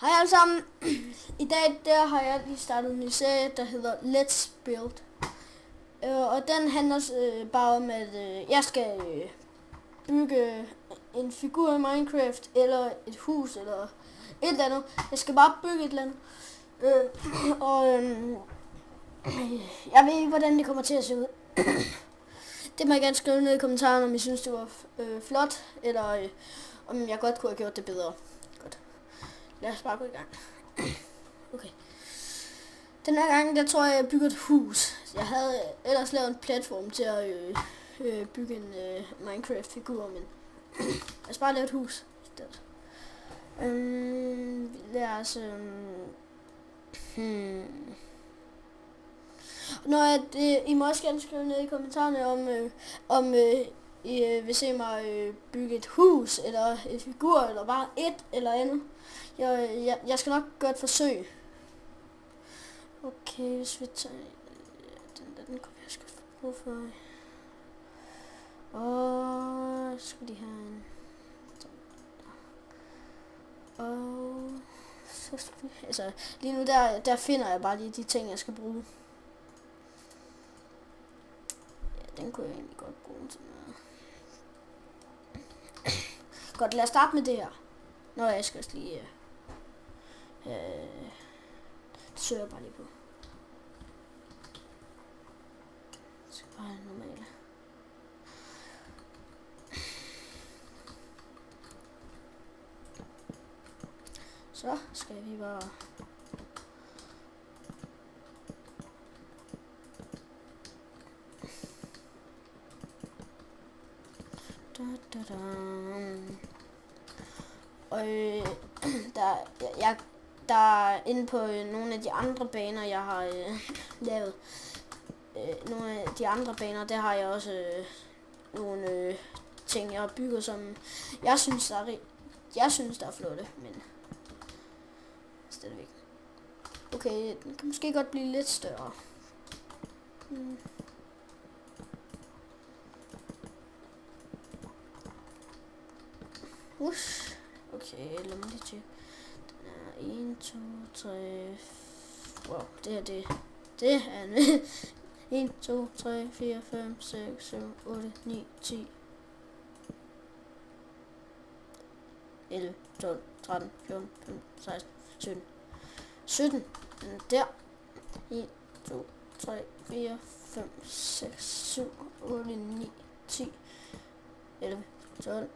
Hej alle sammen. I dag der har jeg lige startet en ny serie, der hedder Let's Build. Og den handler bare om, at jeg skal bygge en figur i Minecraft, eller et hus, eller et eller andet. Jeg skal bare bygge et eller andet. Jeg ved ikke, hvordan det kommer til at se ud. Det må jeg gerne skrive ned i kommentarerne, om I synes, det var flot, eller om jeg godt kunne have gjort det bedre. Godt. Lad os bare gå i gang. Okay. Den her gang, der tror jeg bygger et hus. Jeg havde ellers lavet en platform til at bygge en Minecraft-figur, men lad os bare lave et hus i stedet. Lad os... I må også gerne skrive ned i kommentarerne, om I vil se mig bygge et hus, eller en figur, eller bare et eller andet. Jeg skal nok gøre et forsøg. Okay, hvis vi tager... Den kunne jeg sgu få brug for. Og skal de have en... Og... Så skal vi... Altså, lige nu der finder jeg bare lige de ting, jeg skal bruge. Ja, den kunne jeg egentlig godt bruge til noget. Godt, lad os starte med det her. Nå, jeg skal også lige... det søger jeg bare lige på. Det skal bare have normale. Så skal vi bare... Og der er inde på nogle af de andre baner, jeg har lavet. Nogle af de andre baner, der har jeg også nogle ting, jeg har bygget, som jeg synes, der er flotte, men stadigvæk. Okay, den kan måske godt blive lidt større. Ush. Okay, lad mig lige tjekke. Den er 1, 2, 3... Wow, det her, det er en... 1, 2, 3, 4, 5, 6, 7, 8, 9, 10... 11, 12, 13, 14, 15, 16, 17... 17! Den er der. 1, 2, 3, 4, 5, 6, 7, 8, 9, 10... 11, 12...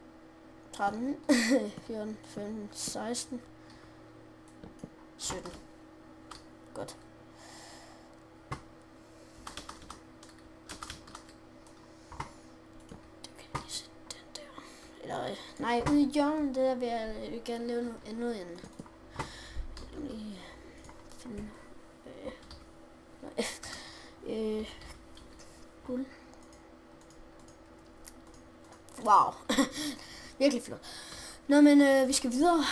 13, 14, 15, 16, 17. Godt. Det kan jeg lige sætte den der. Eller, nej, ude i hjørnet, det der vil jeg gerne lave noget andet. Lige finde... Guld. Wow. Virkelig flot. Nå, men vi skal videre.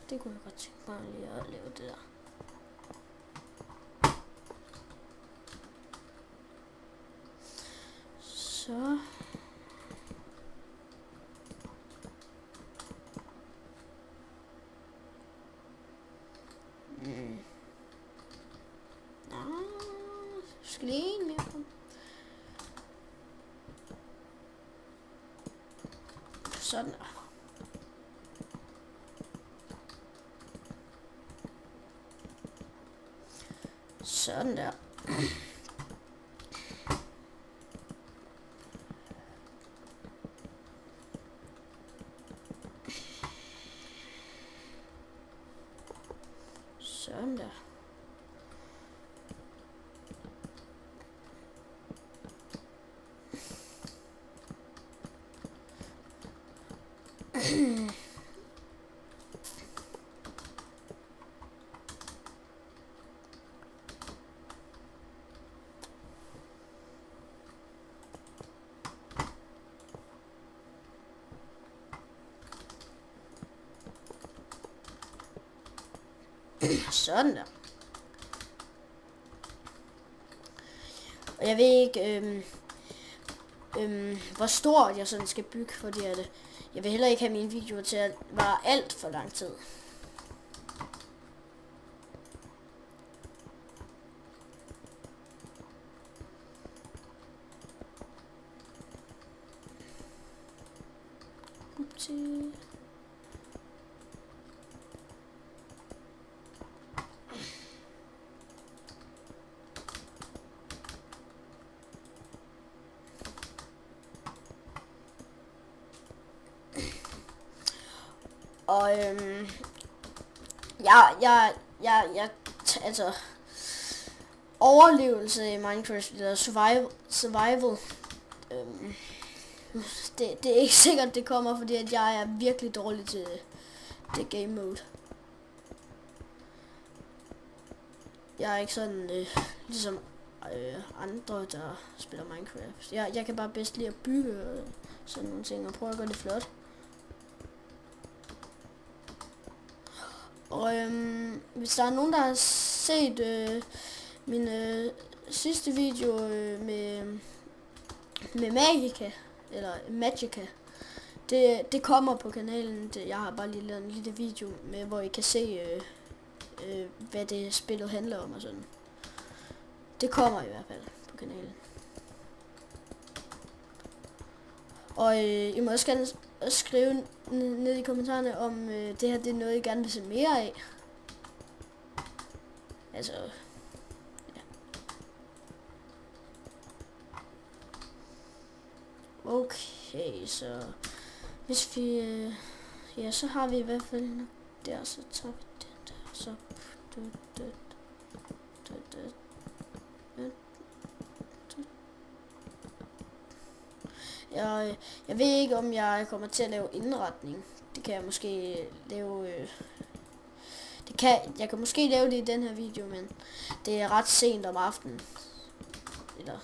Det kunne jeg godt tænke mig lige at lave det der. Så. Skal lige en mere på. Sådan der. Sådan der. Sådan der. Sådan der. Og jeg ved ikke, hvor stort jeg sådan skal bygge, fordi at jeg vil heller ikke have mine videoer til at vare alt for lang tid. Upsi. Og altså overlevelse i Minecraft eller survival det er ikke sikkert det kommer, fordi at jeg er virkelig dårlig til det game mode. Jeg er ikke sådan ligesom andre der spiller Minecraft. Jeg kan bare bedst lide at bygge og sådan nogle ting og prøve at gøre det flot. Og hvis der er nogen, der har set min sidste video med Magica, det kommer på kanalen. Jeg har bare lige lavet en lille video med, hvor I kan se, hvad det spillet handler om og sådan. Det kommer i hvert fald på kanalen. Og I må også gerne skrive ned i kommentarerne, om det her det er noget, I gerne vil se mere af. Altså, ja. Okay, så hvis vi, ja, så har vi i hvert fald der, så tager vi den der, så jeg ved ikke, om jeg kommer til at lave indretning. Det kan jeg måske lave. Jeg kan måske lave det i den her video, men det er ret sent om aftenen. Eller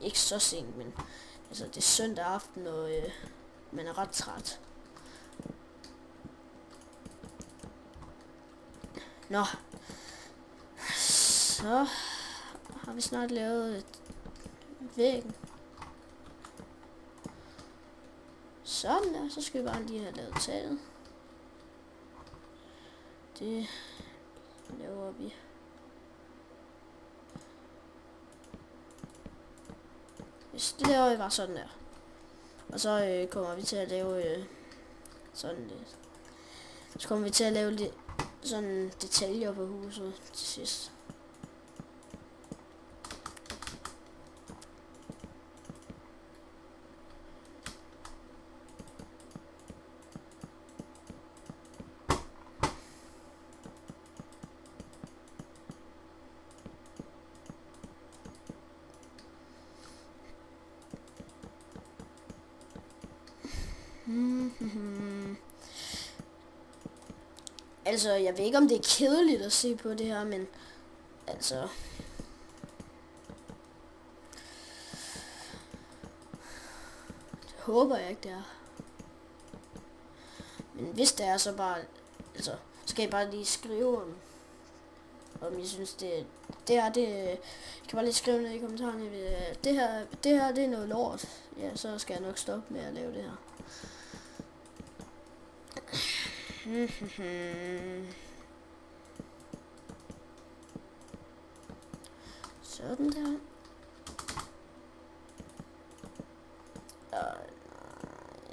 ikke så sent, men altså det er søndag aften, og man er ret træt. Nå. Så har vi snart lavet væggen. Sådan der, så skal vi bare lige have lavet taget. Det laver vi. Det laver vi bare sådan der. Og så kommer vi til at lave sådan lidt. Så kommer vi til at lave lidt sådan detaljer på huset til sidst. Altså, jeg ved ikke, om det er kedeligt at se på det her, men altså, det håber jeg ikke, det er. Men hvis det er, så bare, altså, så skal I bare lige skrive, om I synes, det I kan bare lige skrive ned i kommentarerne, det her, det er noget lort. Ja, så skal jeg nok stoppe med at lave det her. Sådan der.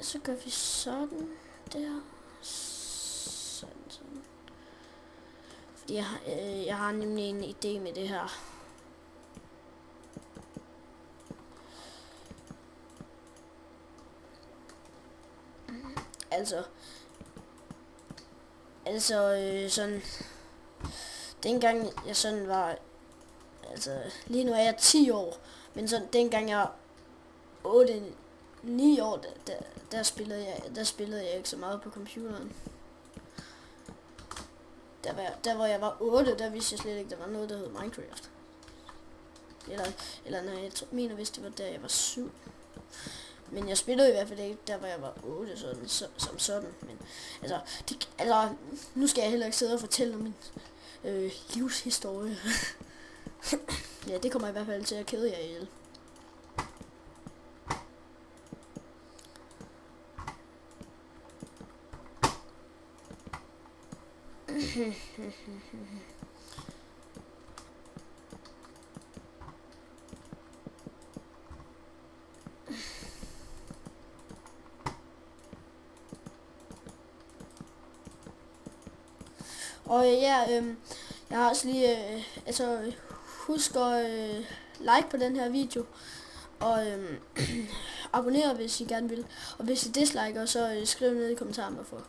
Så gør vi sådan der. Sådan. Fordi jeg har nemlig en idé med det her. Altså sådan, dengang jeg sådan var, altså lige nu er jeg 10 år, men sådan dengang jeg var 8-9 år, der spillede jeg ikke så meget på computeren. Der hvor jeg var 8, der vidste jeg slet ikke, der var noget, der hed Minecraft. Eller nej, jeg mener vist det var der jeg var 7. Men jeg spillede i hvert fald ikke der, hvor jeg var 8, sådan, som sådan. Men altså, nu skal jeg heller ikke sidde og fortælle om min livshistorie. Ja, det kommer i hvert fald til at kede jer ihjel. Og ja, jeg har også lige, husk at like på den her video, og abonnere, hvis I gerne vil. Og hvis I disliker, så skriv ned i kommentarerne hvorfor.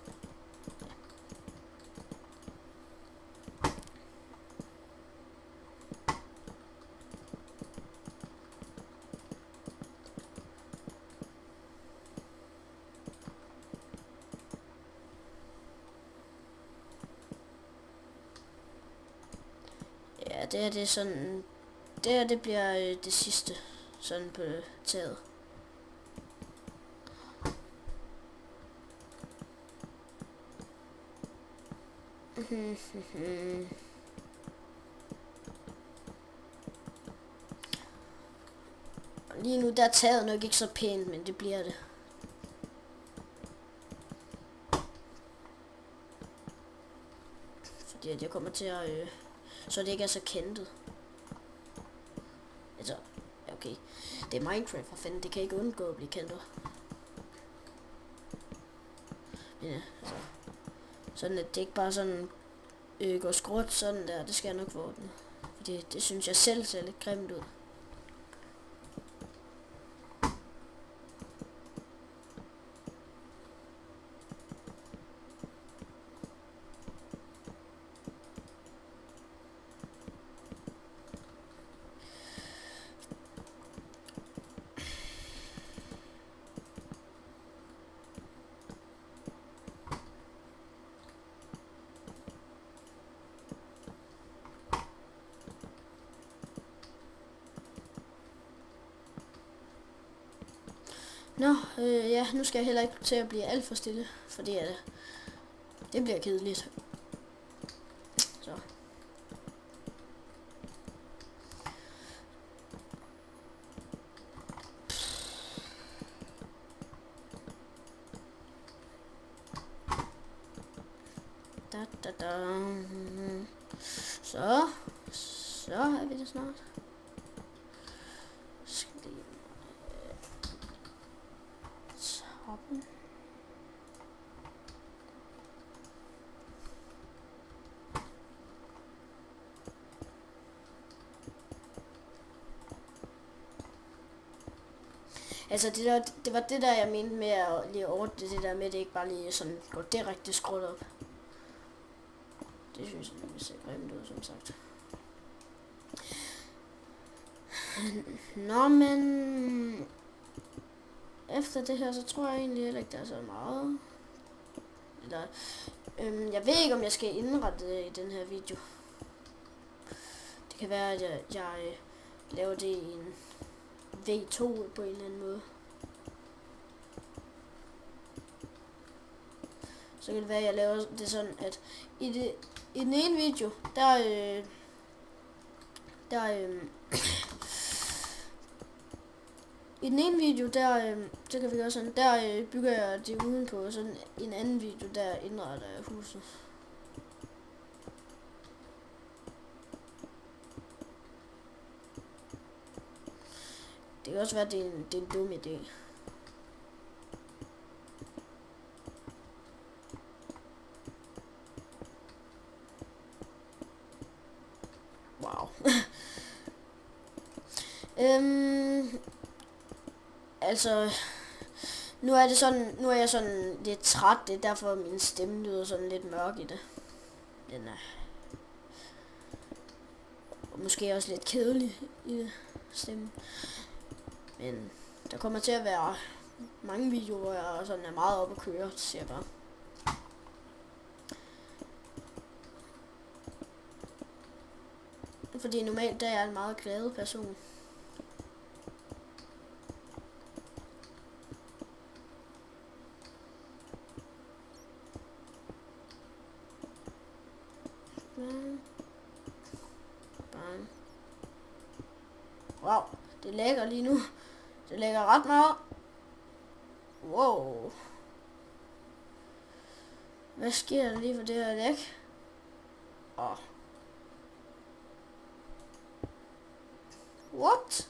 Ja, det er sådan, det bliver det sidste, sådan på taget. Lige nu der er taget nok ikke så pænt, men det bliver det. Fordi at jeg kommer til at, så det ikke er så kentet. Altså, okay, det er Minecraft, for fanden, det kan ikke undgå at blive kentet. Men ja, altså, sådan at det ikke bare sådan går skråt sådan der, det skal jeg nok få ordnet. Fordi det synes jeg selv ser lidt grimt ud. Nå, ja, nu skal jeg heller ikke til at blive alt for stille, fordi det bliver kedeligt. Så. Så er vi det snart. Toppen. Altså det var det der jeg mente med at lige over det der med at det ikke bare lige sådan går direkte skruet op. Det synes jeg ser grimt ud, som sagt. Nå, men efter det her, så tror jeg egentlig heller ikke, der er så meget. Eller, jeg ved ikke, om jeg skal indrette det i den her video. Det kan være, at jeg laver det i en V2 på en eller anden måde. Så kan det være, at jeg laver det sådan, at i den ene video, i den ene video, så kan vi gøre sådan, der bygger jeg det udenpå, sådan en anden video, der indretter jeg huset. Det kan også være, at det er en dum idé. Wow. Altså, nu er jeg sådan lidt træt, det er derfor min stemme lyder sådan lidt mørk i det. Den er måske også lidt kedelig i det stemme. Men der kommer til at være mange videoer, hvor jeg sådan er meget oppe at køre, siger jeg bare. Fordi normalt der er jeg en meget glad person. Wow, det lægger lige nu. Det lægger ret meget. Wow. Hvad sker der lige for det her læg? Åh. What?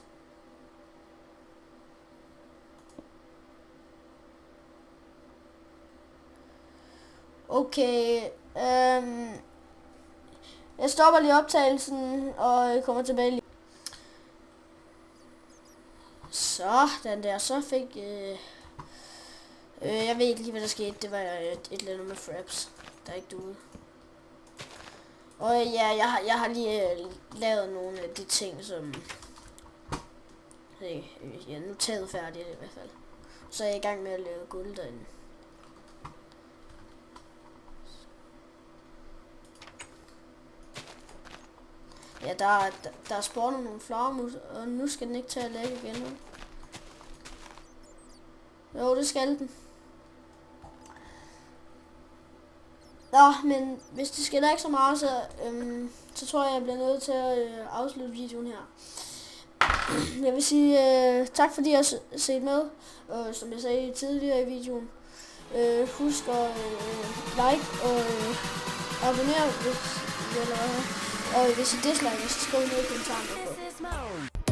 Okay. Jeg stopper lige optagelsen, og kommer tilbage lige. Så, den der, så fik... jeg ved ikke lige, hvad der skete. Det var et eller andet med fraps, der ikke duede. Og ja, jeg har lige lavet nogle af de ting, som... ja, nu taget færdigt i hvert fald. Så er jeg i gang med at lave guld derinde. Ja, der er spawnet nogle flagermus, og nu skal den ikke til at lægge igen nu. Jo, det skal den. Nå, men hvis det skal ikke så meget, så tror jeg bliver nødt til at afslutte videoen her. Jeg vil sige tak fordi I har set med, som jeg sagde tidligere i videoen. Husk at like og abonnere, og hvis I disliker, så skriv ned i kommentarerne.